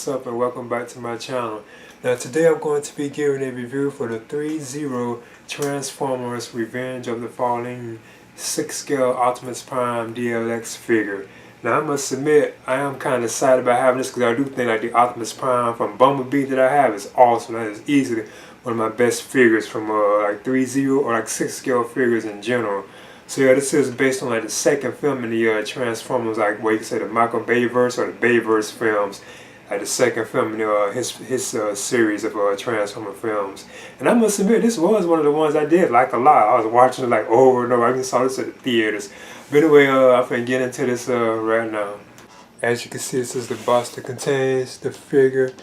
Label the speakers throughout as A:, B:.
A: what's up and welcome back to my channel. Now today I'm going to be giving a review for the ThreeZero Transformers Revenge of the Fallen 6-scale Optimus Prime DLX figure. Now I must admit, I am kind of excited about having this because I do think like the Optimus Prime from Bumblebee that I have is awesome. That is easily one of my best figures from like ThreeZero or like 6-scale figures in general. So yeah, this is based on like the second film in the Transformers, like what you can say the Michael Bayverse or the Bayverse films, like the second film in his series of Transformer films. And I must admit, this was one of the ones I did like a lot. I was watching it like over and over. I even saw this at the theaters. But anyway, I'm gonna get into this right now. As you can see, this is the box that contains the figure. It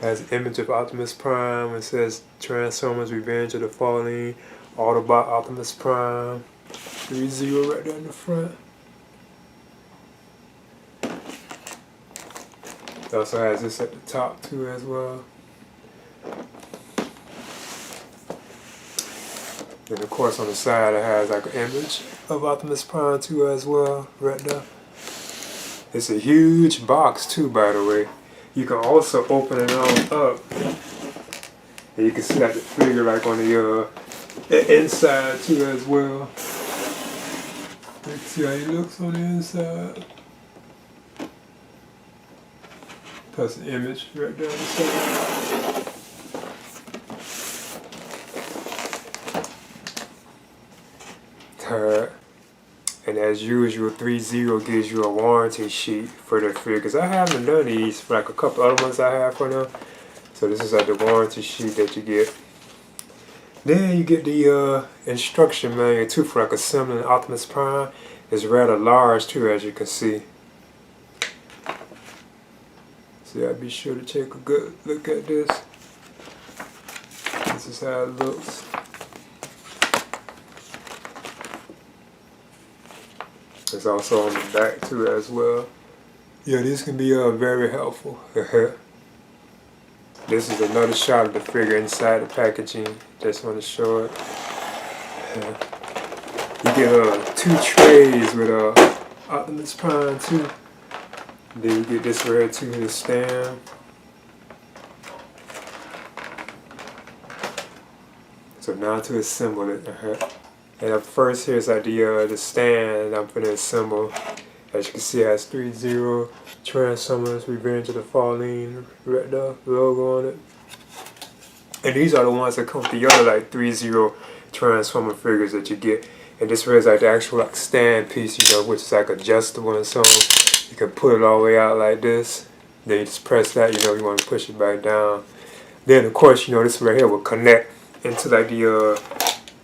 A: has an image of Optimus Prime. It says Transformers Revenge of the Fallen, Autobot Optimus Prime, ThreeZero right there in the front. It also has this at the top too as well. And of course on the side it has like an image of Optimus Prime too as well, right there. It's a huge box too, by the way. You can also open it on up. And you can see like the figure like on the inside too as well. Let's see how he looks on the inside. Plus an image right there on the side. And as usual, ThreeZero gives you a warranty sheet for the figures. I haven't done these for like a couple other ones I have for them. So this is like the warranty sheet that you get. Then you get the instruction manual too for like assembling Optimus Prime. It's rather large too, as you can see. So yeah, be sure to take a good look at this. This is how it looks. It's also on the back too as well. Yeah, these can be very helpful. This is another shot of the figure inside the packaging. Just want to show it. You get 2 trays with Optimus Prime too. Then you get this right here too, the stand. So now to assemble it. And up first here's like the stand I'm going to assemble. As you can see, it has ThreeZero Transformers Revenge of the Fallen right there, logo on it. And these are the ones that come with the other like ThreeZero Transformer figures that you get. And this is like the actual like stand piece, you know, which is like adjustable and so on. You can put it all the way out like this. Then you just press that, you know, you want to push it back down. Then of course, you know, this right here will connect into like the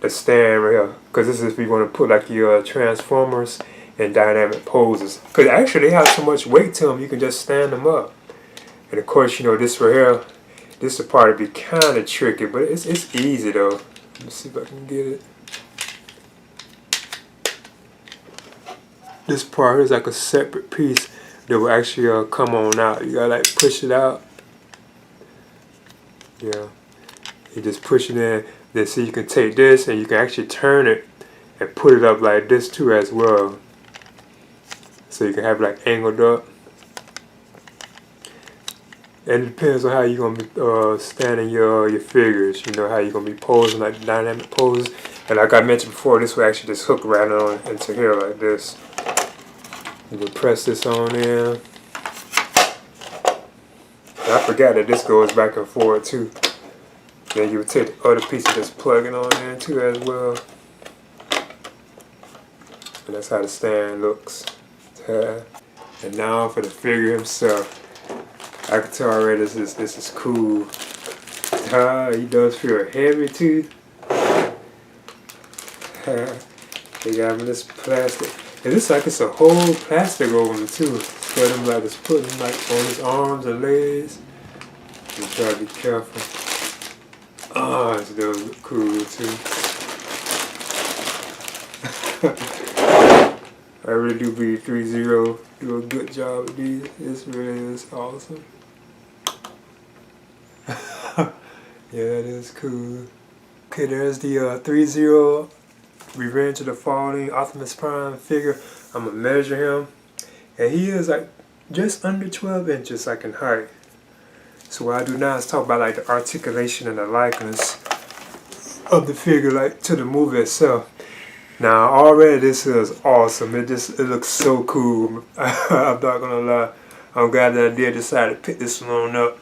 A: stand right here, because this is if you want to put like your Transformers in dynamic poses, because actually they have so much weight to them you can just stand them up. And of course, you know, this right here, this is the part to be kind of tricky, but it's easy though. Let me see if I can get it. This part is like a separate piece that will actually come on out. You gotta like push it out. Yeah, you just push it in. Then see, you can take this and you can actually turn it and put it up like this too as well. So you can have it like angled up. And it depends on how you're gonna be standing your figures. You know how you're gonna be posing, like dynamic poses. And like I mentioned before, this will actually just hook right on into here like this. You can press this on in. And I forgot that this goes back and forth too. Then you would take the other piece and just plug it on in too as well. And that's how the stand looks. And now for the figure himself. I can tell already this is cool. He does feel heavy too. They got him this plastic. And it's like it's a whole plastic over him too. Spread him like it's putting him like on his arms and legs. You try to be careful. Oh, this does look cool too. I really do believe ThreeZero do a good job with these. This really is awesome. Yeah, that is cool. Okay, there's the ThreeZero Revenge of the Fallen Optimus Prime figure. I'm gonna measure him, and he is like just under 12 inches like in height. So what I do now is talk about like the articulation and the likeness of the figure like to the movie itself. Now already this is awesome. It looks so cool. I'm not gonna lie. I'm glad that I did decide to pick this one up.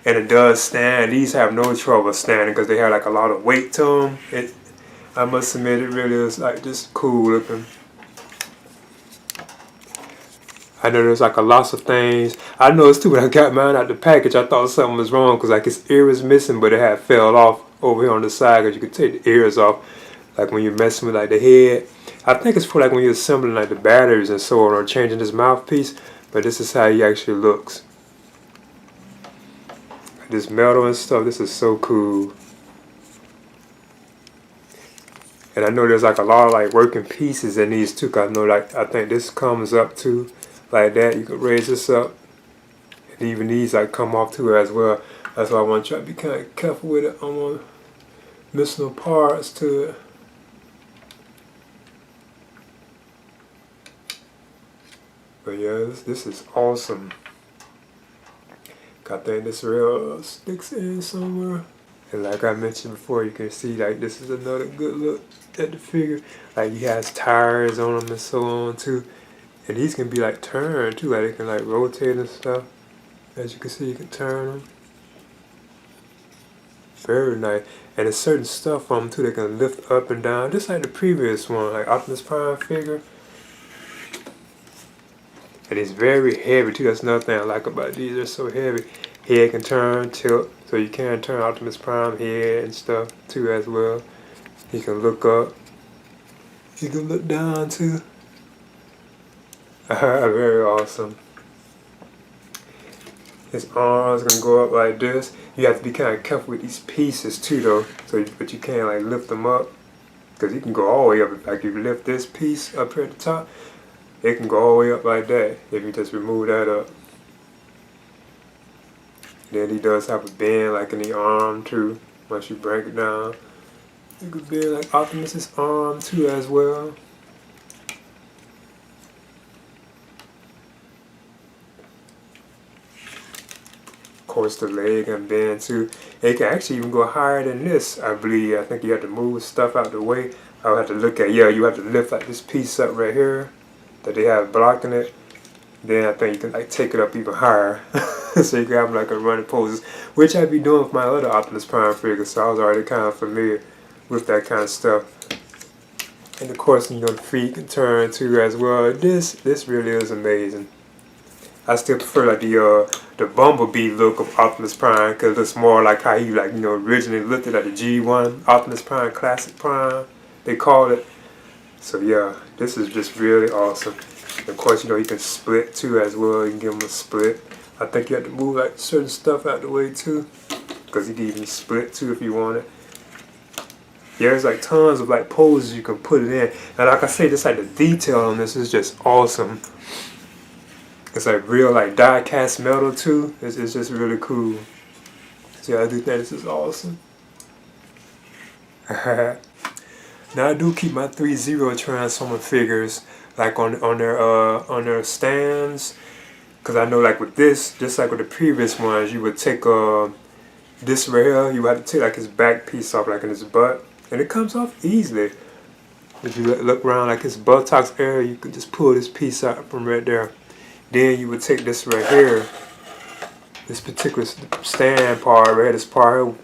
A: And it does stand. These have no trouble standing because they have like a lot of weight to them. I must admit it really is like just cool looking. I know there's like a lots of things. I noticed too when I got mine out the package, I thought something was wrong because like its ear was missing, but it had fell off over here on the side because you could take the ears off like when you're messing with like the head. I think it's for like when you're assembling like the batteries and so on or changing this mouthpiece, but this is how he actually looks. This metal and stuff, this is so cool. And I know there's like a lot of like working pieces in these too, cause I know like I think this comes up too, like that. You can raise this up, and even these like come off too as well. That's why I want to try to be kind of careful with it. I don't want to miss no parts to it. But yeah, this is awesome. I think this rail sticks in somewhere. And like I mentioned before, you can see like this is another good look at the figure. Like he has tires on them and so on too. And these can be like turned too, like they can like rotate and stuff. As you can see, you can turn them. Very nice. And there's certain stuff on them too that can lift up and down, just like the previous one, like Optimus Prime figure. And it's very heavy too. That's another thing I like about these. They're so heavy. Head can turn, tilt, so you can turn Optimus Prime head and stuff too as well. You can look up. You can look down too. Very awesome. His arms can go up like this. You have to be kind of careful with these pieces too though. But you can't like lift them up. Because you can go all the way up. Like if you lift this piece up here at the top, it can go all the way up like that if you just remove that up. Then he does have a bend like in the arm too. Once you break it down, you could bend like Optimus's arm too as well. Of course, the leg can bend too. It can actually even go higher than this, I believe. I think you have to move stuff out the way. I would have to look at, yeah, you have to lift like this piece up right here that they have blocking it. Then I think you can like take it up even higher. So you can have like a running poses, which I'd be doing with my other Optimus Prime figure, so I was already kind of familiar with that kind of stuff. And of course, you know, the feet can turn too as well. This really is amazing. I still prefer like the Bumblebee look of Optimus Prime because it's more like how he like, you know, originally looked at the G1 Optimus Prime Classic Prime, they called it. So yeah, this is just really awesome. And of course, you know, you can split too as well. You can give him a split. I think you have to move like certain stuff out the way too, because you can even split too if you want it. Yeah, there's like tons of like poses you can put it in. And like I say, just like the detail on this is just awesome. It's like real like die cast metal too. It's just really cool. So yeah, I do think this is awesome. Now I do keep my ThreeZero Transformer figures like on their stands, because I know like with this, just like with the previous ones, you would take this right here, you would have to take like his back piece off like in his butt, and it comes off easily. If you look around like his buttocks area, you can just pull this piece out from right there. Then you would take this right here, this particular stand part right here, this part here,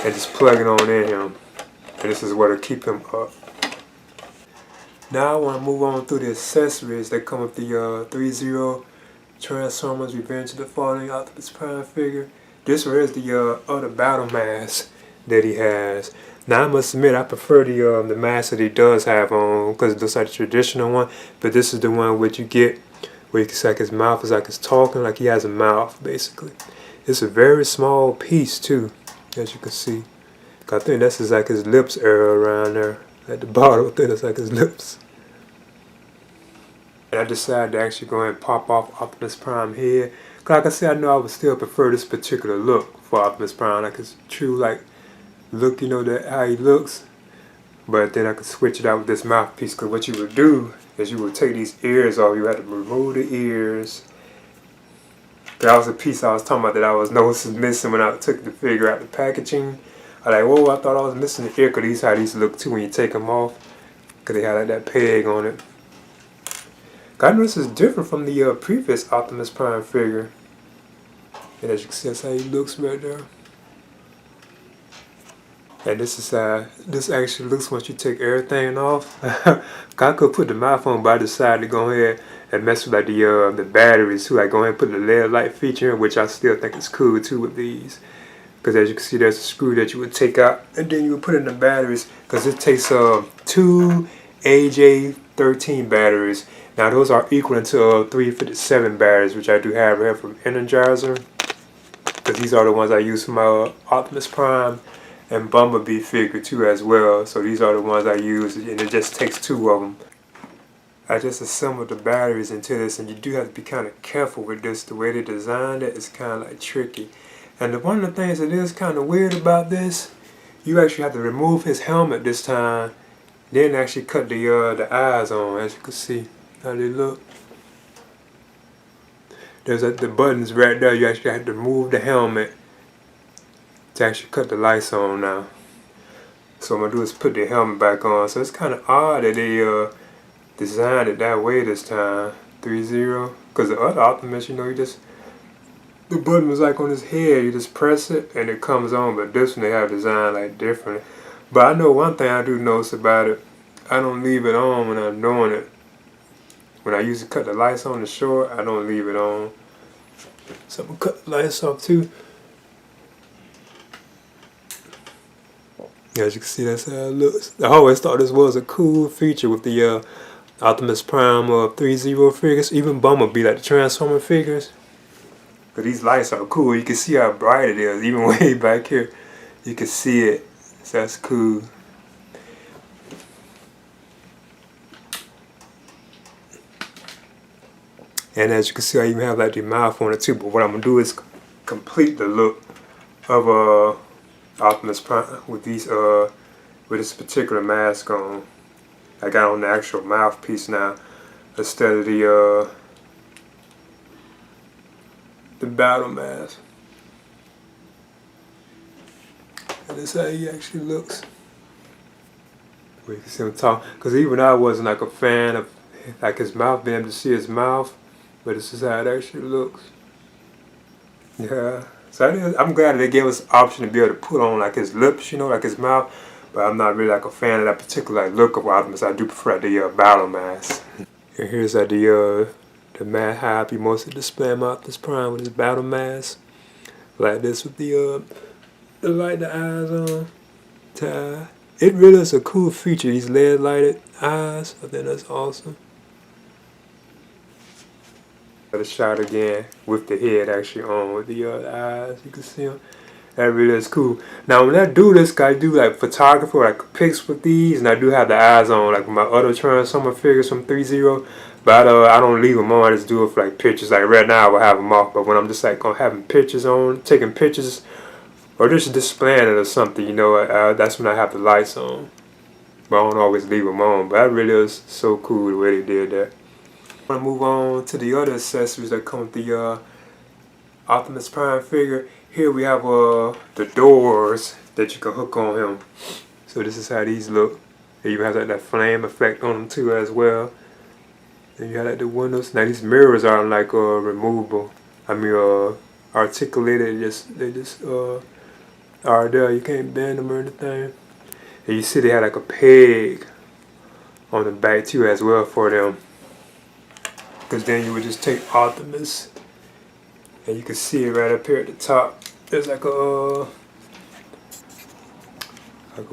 A: and just plug it on in him. And this is what'll keep him up. Now I want to move on through the accessories that come with the ThreeZero Transformers Revenge of the Fallen Optimus Prime figure. This one is the other battle mask that he has. Now I must admit I prefer the mask that he does have on because it looks like the traditional one. But this is the one which you get where you can see like his mouth is like he's talking, like he has a mouth basically. It's a very small piece too, as you can see. I think that's just like his lips area around there. At the bottom, I think that's like his lips. And I decided to actually go ahead and pop off Optimus Prime head. Cause like I said, I know I would still prefer this particular look for Optimus Prime, like his true like look, you know, that how he looks. But then I could switch it out with this mouthpiece, because what you would do is you would take these ears off. You had to remove the ears. That was a piece I was talking about that I was noticing missing when I took the figure out the packaging. I was like, whoa, I thought I was missing the ear, because these how these look too when you take them off, because they had like that peg on it. I know this is different from the previous Optimus Prime figure. And as you can see, that's how he looks right there. And this is how this actually looks once you take everything off. I could put the mouth on, but I decided to go ahead and mess with like the batteries too. Like go ahead and put the LED light feature in, which I still think is cool too with these. Because as you can see, there's a screw that you would take out, and then you would put in the batteries. Because it takes 2 AJ13 batteries. Now those are equivalent to 357 batteries, which I do have here from Energizer. Because these are the ones I use for my Optimus Prime and Bumblebee figure too as well. So these are the ones I use, and it just takes 2 of them. I just assembled the batteries into this, and you do have to be kind of careful with this. The way they designed it is kind of like tricky. And one of the things that is kind of weird about this, you actually have to remove his helmet this time, then actually cut the eyes on, as you can see how they look. There's the buttons right there. You actually have to remove the helmet to actually cut the lights on now. So what I'm gonna do is put the helmet back on. So it's kind of odd that they designed it that way this time, ThreeZero. Because the other Optimus, you know, the button was like on his head. You just press it and it comes on. But this one they have designed like different. But I know one thing I do notice about it. I don't leave it on when I'm doing it. When I usually cut the lights on the short, I don't leave it on. So I'm gonna cut the lights off too. As you can see, that's how it looks. I always thought this was a cool feature with the Optimus Prime ThreeZero figures, even Bumblebee, like the Transformer figures. But these lights are cool. You can see how bright it is, even way back here. You can see it. So that's cool. And as you can see, I even have like the mouth on it too. But what I'm gonna do is complete the look of Optimus Prime with these with this particular mask on. I got on the actual mouthpiece now instead of the battle mask. And this is how he actually looks. We can see him talk. Because even I wasn't like a fan of like his mouth, being able to see his mouth. But this is how it actually looks. Yeah. So I'm glad that they gave us the option to be able to put on like his lips, you know, like his mouth. But I'm not really like a fan of that particular like look of Optimus. I do prefer the battle mask. And here's like the mask, how I be mostly displaying my Optimus Prime with his battle mask. Like this with the light the eyes on. Tie. It really is a cool feature, these LED lighted eyes. I think that's awesome. The shot again with the head actually on with the eyes. You can see them. That really is cool. Now when I do this, I do like photography, like pics with these, and I do have the eyes on, like my other Transformer figures from ThreeZero. But I don't leave them on. I just do it for like pictures. Like right now, I will have them off. But when I'm just like having pictures on, taking pictures, or just displaying it or something, you know, that's when I have the lights on. But I don't always leave them on. But that really is so cool the way they did that. I'm gonna move on to the other accessories that come with the Optimus Prime figure. Here we have the doors that you can hook on him. So this is how these look. And you have like that flame effect on them too as well. And you have like the windows. Now these mirrors are like removable. I mean articulated. They just are there. You can't bend them or anything. And you see they have like a peg on the back too as well for them. Because then you would just take Optimus, and you can see it right up here at the top. There's like a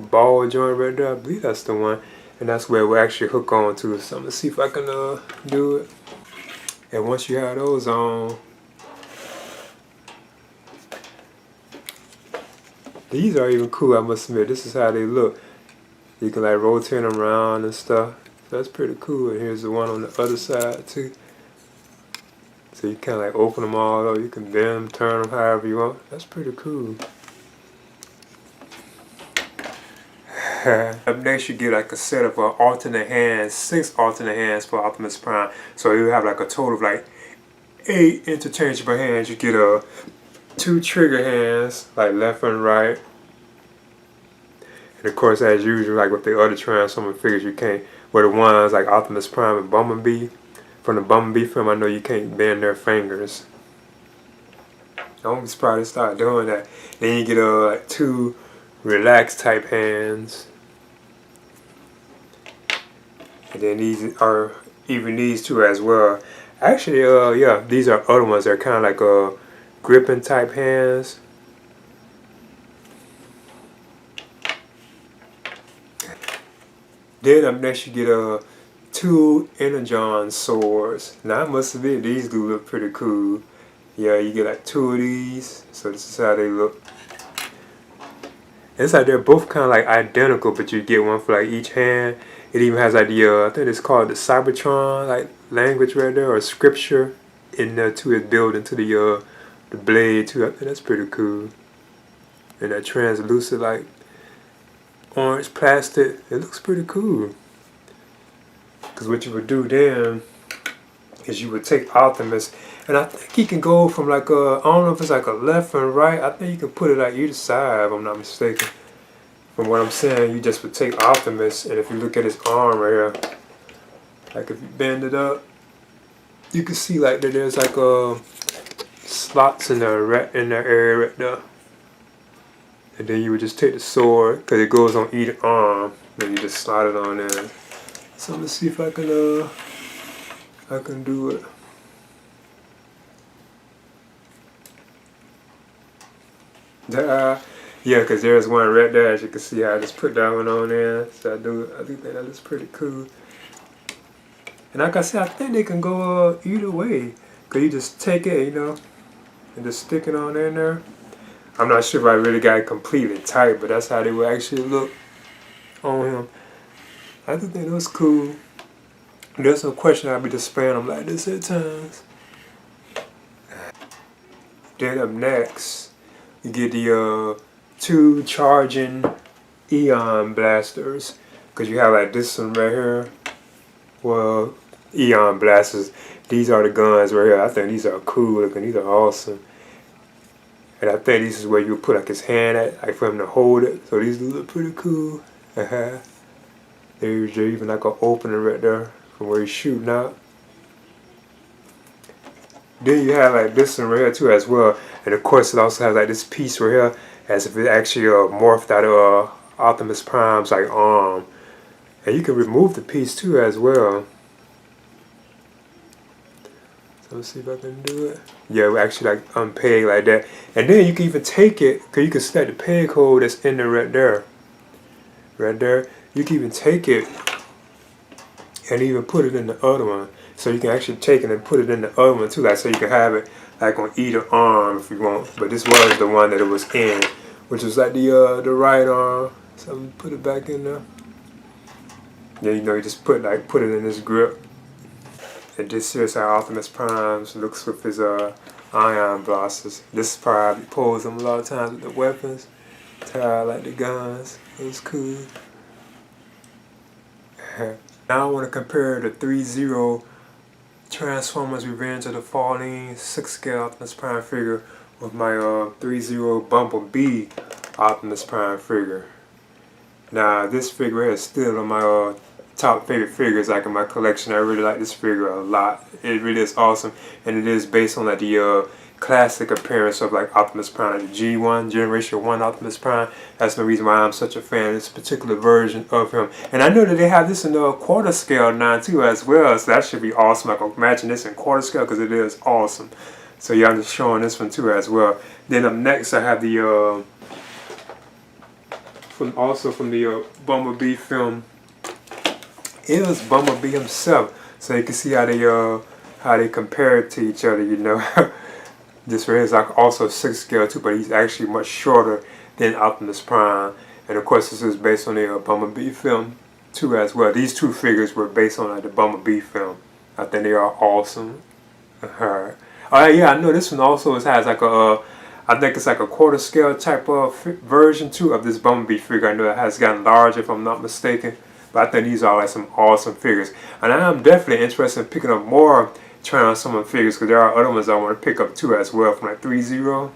A: ball joint right there. I believe that's the one, and that's where we'll actually hook on to. So I'm gonna see if I can do it. And once you have those on, these are even cool. I must admit, this is how they look. You can like rotate them around and stuff. So that's pretty cool. And here's the one on the other side too. So you kind of like open them all up. You can bend them, turn them however you want. That's pretty cool. Up next you get like a set of alternate hands, 6 alternate hands for Optimus Prime. So you have like a total of like 8 interchangeable hands. You get 2 trigger hands, like left and right. And of course, as usual, like with the other Transformer figures, you can't, with the ones like Optimus Prime and Bumblebee, from the Bumblebee film, I know you can't bend their fingers. Don't be surprised to start doing that. Then you get 2 relaxed type hands. And then these are even these 2 as well. Actually, yeah, these are other ones. They're kind of like gripping type hands. Then up next you get 2 Energon swords. Now I must admit, these do look pretty cool. Yeah, you get like 2 of these. So this is how they look. It's like they're both kind of like identical, but you get one for like each hand. It even has like the I think it's called the Cybertron like language right there, or scripture in there too. It's built into the blade too. I think that's pretty cool. And that translucent like orange plastic, it looks pretty cool. Because what you would do then is you would take Optimus, and I think he can go from like I don't know if it's like a left and right. I think you can put it like either side if I'm not mistaken. From what I'm saying, you just would take Optimus, and if you look at his arm right here, like if you bend it up, you can see like that there's like slots in the area right there. And then you would just take the sword, because it goes on either arm, and you just slide it on there. So let's see if I can do it. Yeah, because there's one right there, as you can see. I just put that one on there. So I do think that looks pretty cool. And like I said, I think they can go either way. Because you just take it, you know, and just stick it on in there. I'm not sure if I really got it completely tight, but that's how they would actually look on him. I do think it was cool. There's no question I'll be displaying them like this at times. Then up next, you get the 2 charging Eon blasters. Because you have like this one right here. Well, Eon blasters. These are the guns right here. I think these are cool looking. These are awesome. And I think this is where you put like his hand at, like for him to hold it. So these look pretty cool. There's even like an opening right there from where he's shooting out. Then you have like this one right here too as well. And of course it also has like this piece right here, as if it actually morphed out of Optimus Prime's like arm. And you can remove the piece too as well. So let's see if I can do it. Yeah, we actually like unpeg like that. And then you can even take it, because you can select the peg hole that's in there right there. Right there. You can even take it and even put it in the other one. So you can actually take it and put it in the other one too. Like, so you can have it like on either arm if you want. But this was the one that it was in, which was like the right arm. So let me put it back in there. Yeah, you know, you just put it in this grip. And this is how Optimus Prime looks with his ion blasters. This probably pulls him a lot of times with the weapons. How I like the guns. It was cool. Now I want to compare the ThreeZero Transformers Revenge of the Fallen 6-scale Optimus Prime figure with my ThreeZero Bumblebee Optimus Prime figure. Now this figure is still on my top favorite figures like in my collection. I really like this figure a lot. It really is awesome, and it is based on like the classic appearance of like Optimus Prime, the G1 Generation 1 Optimus Prime. That's the reason why I'm such a fan of this particular version of him. And I know that they have this in the quarter scale now too as well, so that should be awesome. I can imagine this in quarter scale because it is awesome. So yeah, I'm just showing this one too as well. Then up next I have the from the Bumblebee film. It was Bumblebee himself, so you can see how they compare it to each other, you know. This right here is like also 6 scale too, but he's actually much shorter than Optimus Prime. And of course this is based on the Bumblebee film too as well. These 2 figures were based on like the Bumblebee film. I think they are awesome. Oh yeah, I know this one also has like a I think it's like a quarter scale type of version too of this Bumblebee figure. I know it has gotten larger if I'm not mistaken. But I think these are like some awesome figures. And I am definitely interested in picking up more Transformer figures because there are other ones I want to pick up too as well from like ThreeZero.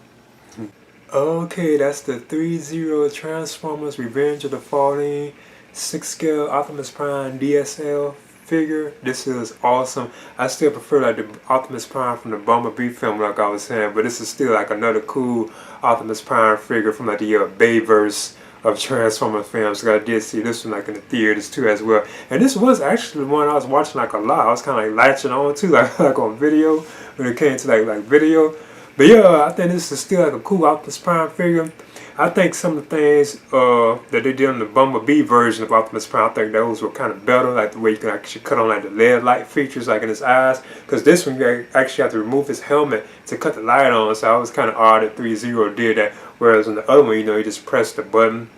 A: Okay, that's the ThreeZero Transformers Revenge of the Fallen 6 scale Optimus Prime DSL figure. This is awesome. I still prefer like the Optimus Prime from the Bumblebee film like I was saying, but this is still like another cool Optimus Prime figure from like the Bayverse of Transformers films. So I did see this one like in the theaters too as well. And this was actually the one I was watching like a lot. I was kind of like latching on to like on video when it came to like video. But yeah, I think this is still like a cool Optimus Prime figure. I think some of the things that they did in the Bumblebee version of Optimus Prime, I think those were kind of better, like the way you can actually cut on like the LED light features like in his eyes. Because this one you actually have to remove his helmet to cut the light on, so I was kind of odd that ThreeZero did that. Whereas in the other one, you know, you just press the button.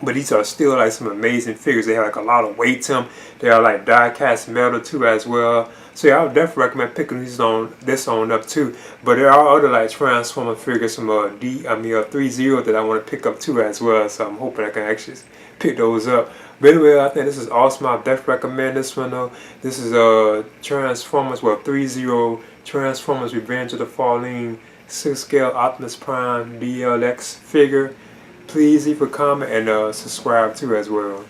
A: But these are still like some amazing figures. They have like a lot of weight to them. They are like die-cast metal too as well. So yeah, I would definitely recommend picking this on up too. But there are other like Transformer figures from ThreeZero that I want to pick up too as well. So I'm hoping I can actually pick those up. But anyway, I think this is awesome. I definitely recommend this one though. This is Transformers, ThreeZero Transformers Revenge of the Fallen 6 scale Optimus Prime DLX figure. Please leave a comment and subscribe too as well.